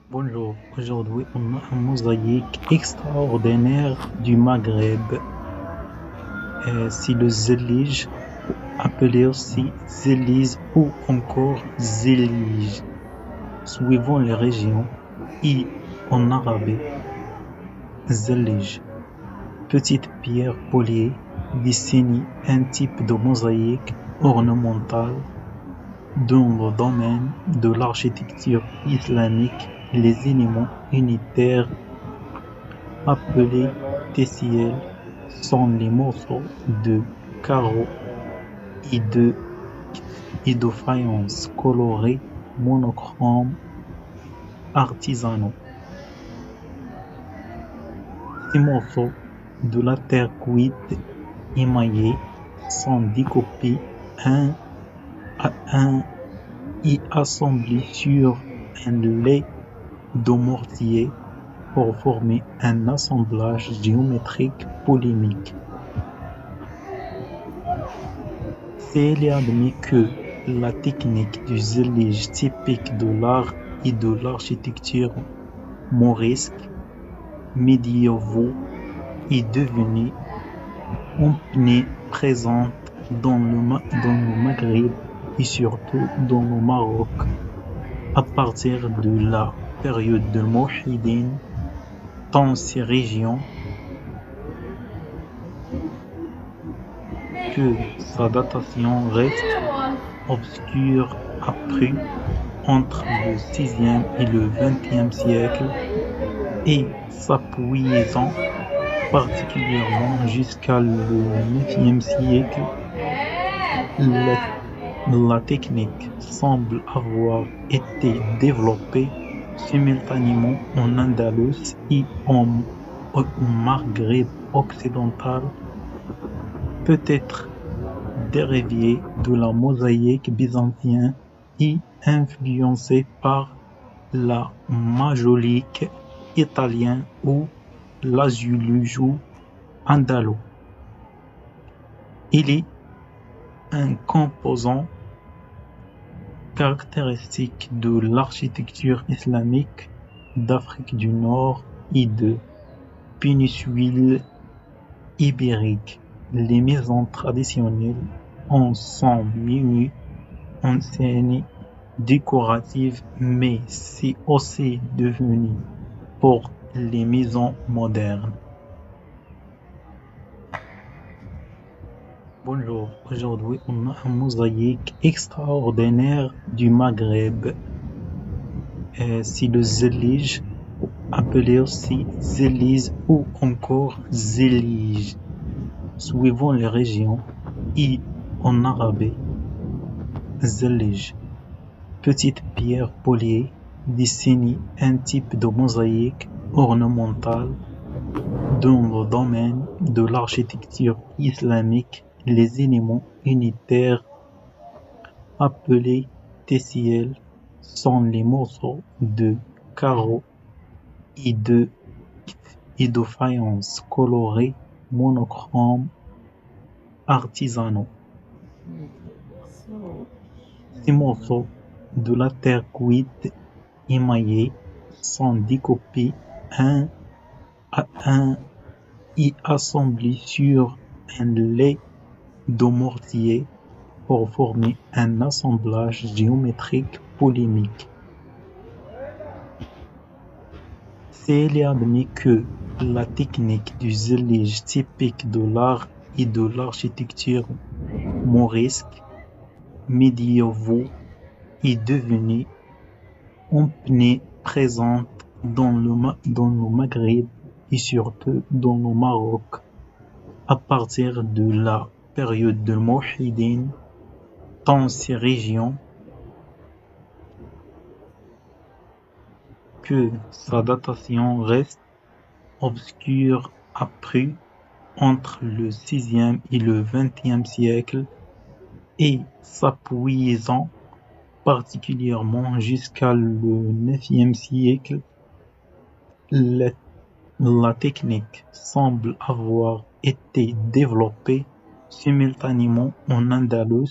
Bonjour, aujourd'hui on a un mosaïque extraordinaire du Maghreb. C'est le Zellige, appelé aussi Zéliz ou encore Zélige, suivant les régions, et en arabe, Zellige. Petite pierre poliée désigne un type de mosaïque ornementale dans le domaine de l'architecture islamique. Les éléments unitaires appelés tessiels sont les morceaux de carreaux et de faïence colorés monochromes artisanaux. Ces morceaux de la terre cuite émaillée sont découpés un à un et assemblés sur un lait de mortier pour former un assemblage géométrique polémique. C'est admis que la technique du zellige typique de l'art et de l'architecture mauresque médiévaux est devenue omniprésente dans le Maghreb et surtout dans le Maroc à partir de la période de Mouhidine. Dans ces régions, que sa datation reste obscure après entre le sixième et le vingtième siècle et s'appuisant particulièrement jusqu'à le neuvième siècle. La technique semble avoir été développée simultanément en Andalous et au Maghreb occidental, peut-être dérivée de la mosaïque byzantine et influencée par la majolique italienne ou l'azulejou andalou. Il est un composant caractéristique de l'architecture islamique d'Afrique du Nord et de péninsule ibérique. Les maisons traditionnelles en sont mues en scène décorative, mais c'est aussi devenu pour les maisons modernes. Bonjour, aujourd'hui on a un mosaïque extraordinaire du Maghreb. C'est le Zellige, appelé aussi Zéliz ou encore Zélige, suivant les régions, et en arabe, Zellige. Petite pierre poliée désigne un type de mosaïque ornementale dans le domaine de l'architecture islamique. Les éléments unitaires appelés tessiels sont les morceaux de carreaux et de faïence colorés monochromes artisanaux. Ces morceaux de la terre cuite émaillée sont découpés un à un et assemblés sur un lait de mortier pour former un assemblage géométrique polémique. C'est admis que la technique du zellige typique de l'art et de l'architecture mauresque médiévaux est devenue omniprésente dans le Maghreb et surtout dans le Maroc à partir de la période de Mouhidine. Dans ces régions, que sa datation reste obscure après entre le sixième et le vingtième siècle et s'appuisant particulièrement jusqu'à le neuvième siècle. La technique semble avoir été développée simultanément en Andalous